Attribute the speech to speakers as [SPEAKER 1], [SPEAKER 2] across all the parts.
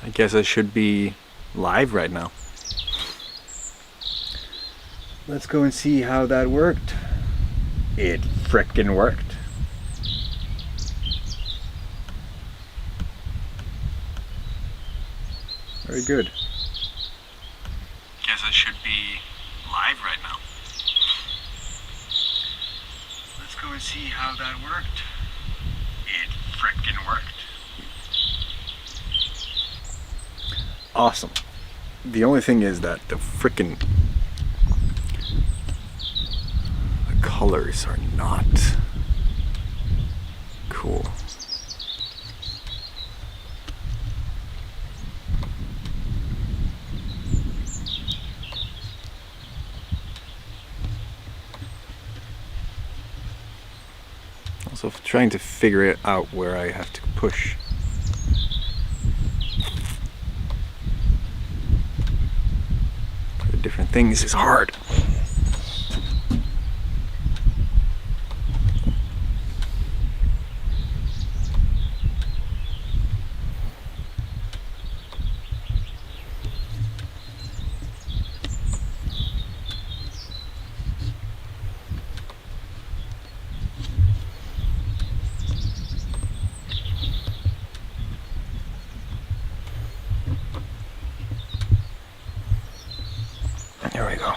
[SPEAKER 1] I guess I should be live right now. Let's go and see how that worked. It frickin' worked. Very good. Guess I should be live right now. Let's go and see how that worked. It frickin' worked. Awesome. The only thing is that the colors are not cool. Also trying to figure it out where I have to push. For different things is hard. There we go.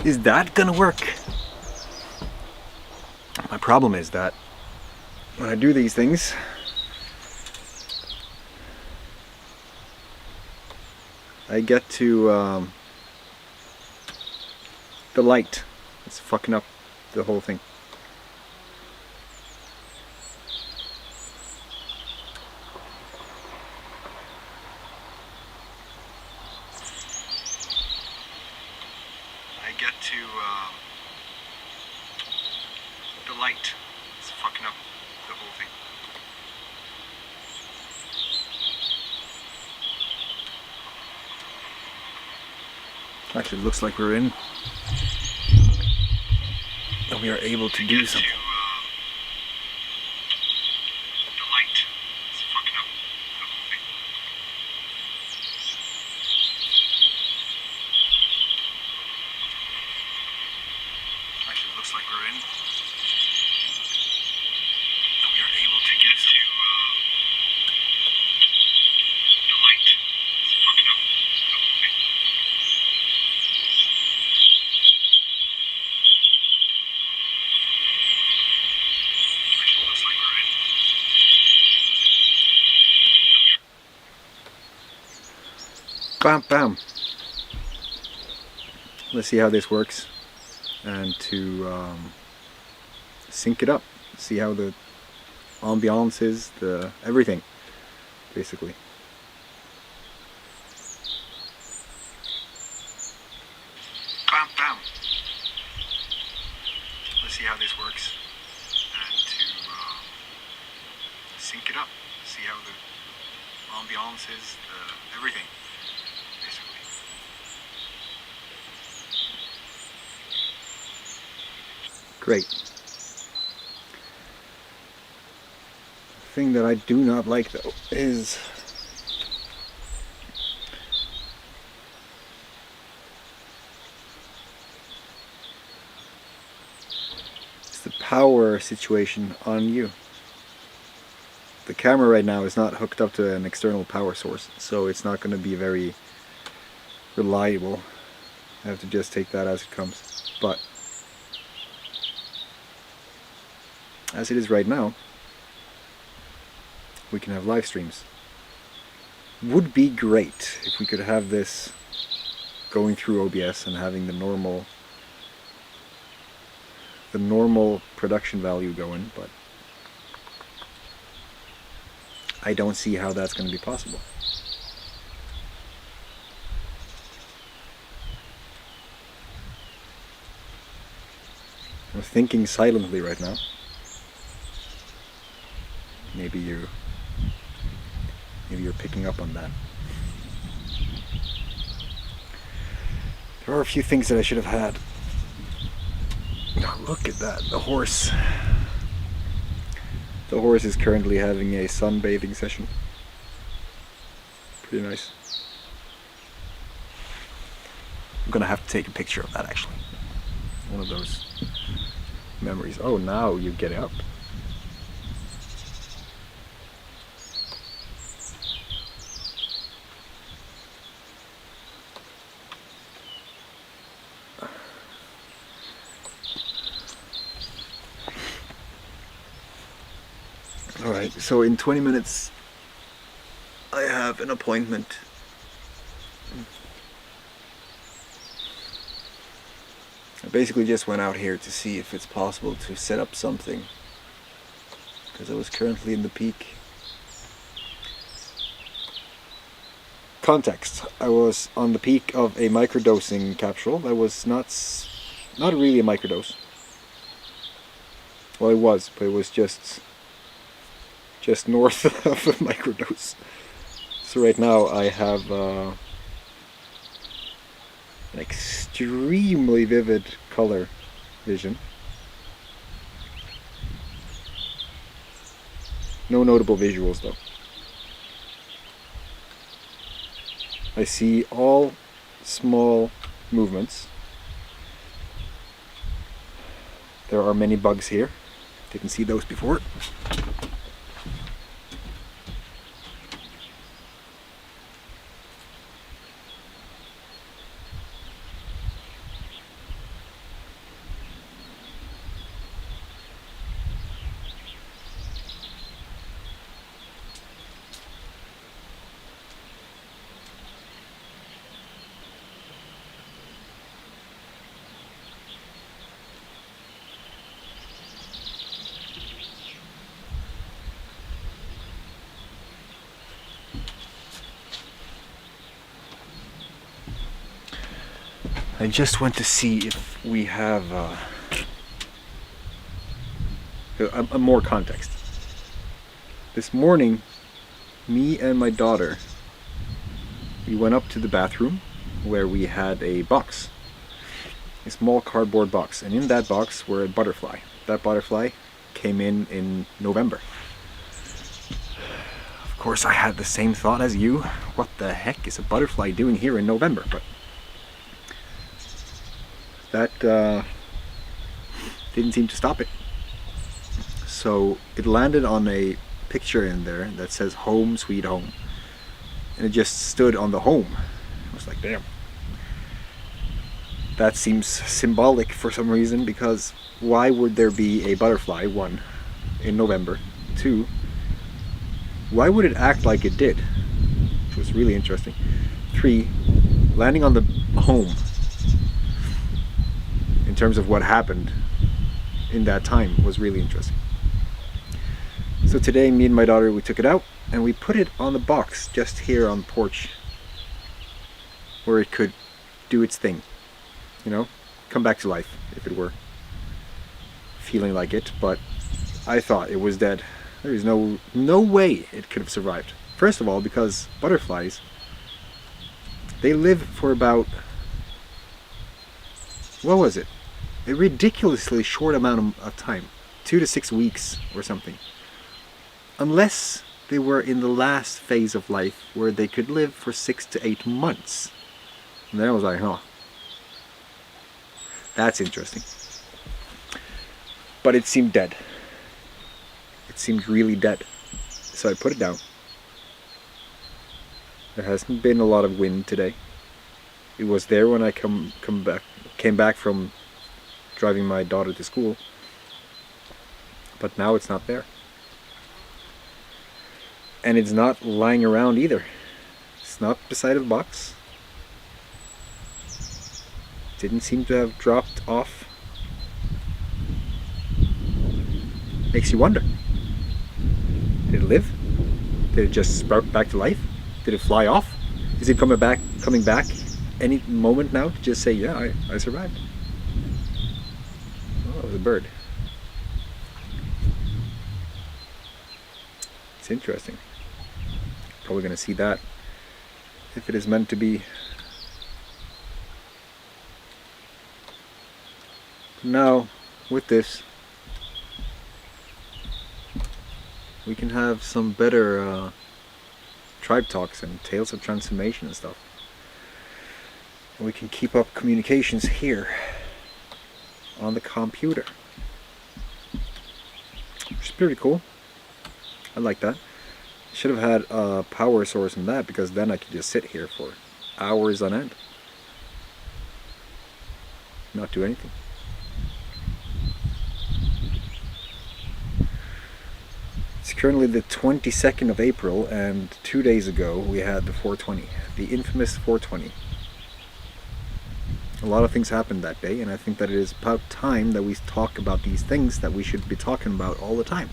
[SPEAKER 1] Is that gonna work? My problem is that when I do these things, I get to the light. It's fucking up the whole thing. I get to the light. It's fucking up the whole thing. Actually, it looks like we're in. And we are able to do something. The light is fucking up the whole thing. Actually, it looks like we're in. And we are able to get to the light is fucking up the whole thing. Bam, bam. Let's see how this works, and to sync it up, see how the ambiance is, the everything, basically. Bam, bam. Let's see how this works, and to sync it up, see how the ambiance is, the everything. Great. The thing that I do not like though is the power situation on you. The camera right now is not hooked up to an external power source, so it's not going to be very reliable. I have to just take that as it comes. But as it is right now, we can have live streams. Would be great if we could have this going through OBS and having the normal production value going, but I don't see how that's going to be possible. I'm thinking silently right now. Maybe you're picking up on that. There are a few things that I should have had Oh, look at that, the horse. The horse is currently having a sunbathing session. Pretty nice. I'm gonna have to take a picture of that actually. One of those memories. Oh, now you get up. Alright, so in 20 minutes I have an appointment. I basically just went out here to see if it's possible to set up something, because I was currently in the peak. Context: I was on the peak of a microdosing capsule that was not really a microdose. Well, it was, but it was just north of a microdose. So right now I have an extremely vivid color vision. No notable visuals though. I see all small movements. There are many bugs here. Didn't see those before. I just went to see if we have a more context. This morning, me and my daughter, we went up to the bathroom where we had a box, a small cardboard box, and in that box were a butterfly. That butterfly came in November. Of course, I had the same thought as you. What the heck is a butterfly doing here in November? But that didn't seem to stop it. So it landed on a picture in there that says "Home Sweet Home," and it just stood on the home. I was like, damn. That seems symbolic for some reason, because why would there be a butterfly, one, in November? Two, why would it act like it did? Which was really interesting. Three, landing on the home, in terms of what happened in that time, was really interesting. So today, me and my daughter, we took it out and we put it on the box just here on the porch, where it could do its thing, you know, come back to life if it were feeling like it. But I thought it was dead. There is no way it could have survived. First of all, because butterflies, they live for about, what was it? A ridiculously short amount of time, 2 to 6 weeks or something. Unless they were in the last phase of life where they could live for 6 to 8 months. And then I was like, huh, that's interesting. But it seemed dead. It seemed really dead. So I put it down. There hasn't been a lot of wind today. It was there when I came back from driving my daughter to school. But now it's not there. And it's not lying around either. It's not beside the box. Didn't seem to have dropped off. Makes you wonder. Did it live? Did it just sprout back to life? Did it fly off? Is it coming back any moment now to just say, yeah, I survived? Oh, it was a bird. It's interesting. Probably going to see that if it is meant to be. Now with this, we can have some better tribe talks and tales of transformation and stuff. And we can keep up communications here on the computer, which is pretty cool. I like that. Should have had a power source in that, because then I could just sit here for hours on end, not do anything. It's currently the 22nd of April, and 2 days ago we had the 420, the infamous 420. A lot of things happened that day, and I think that it is about time that we talk about these things that we should be talking about all the time.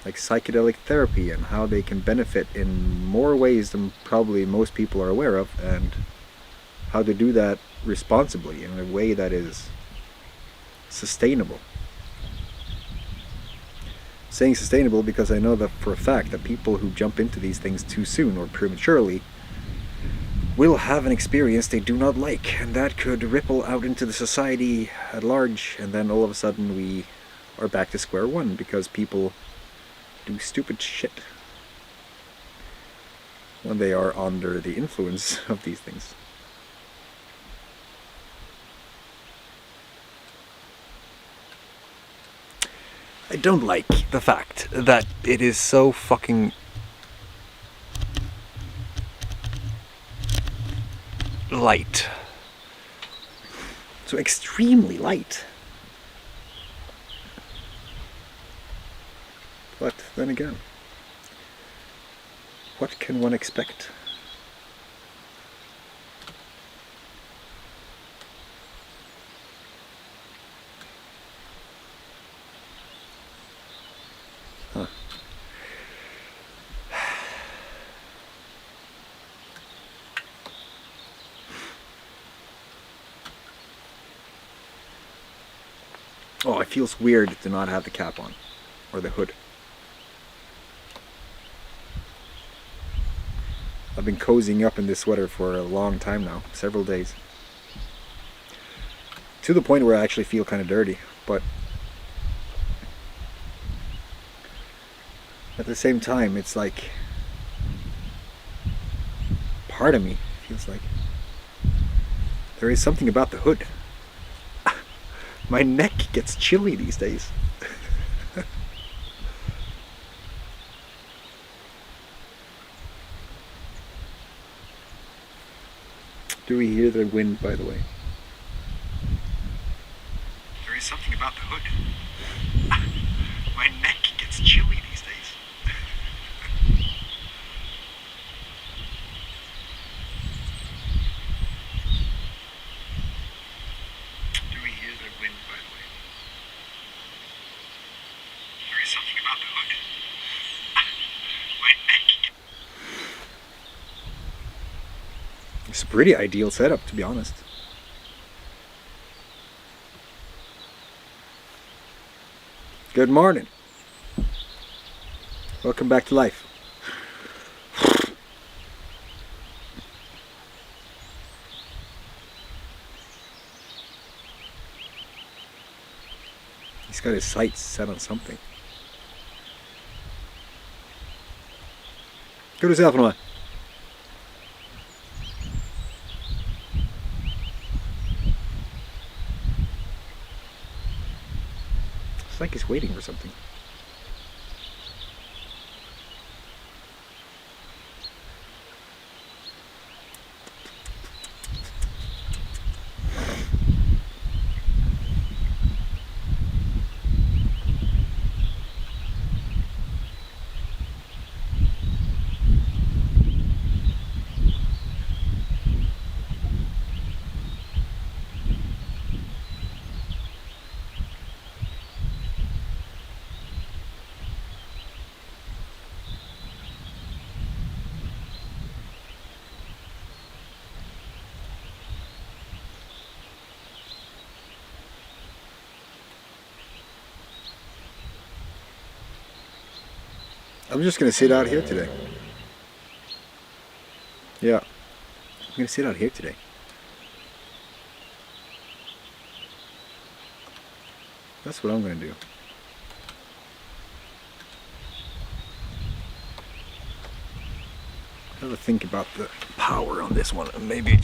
[SPEAKER 1] Like psychedelic therapy and how they can benefit in more ways than probably most people are aware of, and how to do that responsibly in a way that is sustainable. Saying sustainable because I know that for a fact that people who jump into these things too soon or prematurely will have an experience they do not like, and that could ripple out into the society at large, and then all of a sudden we are back to square one because people do stupid shit when they are under the influence of these things. I don't like the fact that it is so fucking light. So extremely light. But then again, what can one expect? Huh. Oh, it feels weird to not have the cap on, or the hood. I've been cozying up in this sweater for a long time now, several days. To the point where I actually feel kind of dirty, but at the same time, it's like part of me feels like there is something about the hood. My neck gets chilly these days. Do we hear the wind, by the way? There is something about the hood. My neck gets chilly these days. Do we hear the wind, by the way? There is something about the hood. My neck. It's a pretty ideal setup, to be honest. Good morning. Welcome back to life. He's got his sights set on something. Go to yourself, Noah. It's like he's waiting for something. I'm just going to sit out here today. Yeah. I'm going to sit out here today. That's what I'm gonna do. Have a think about the power on this one, and maybe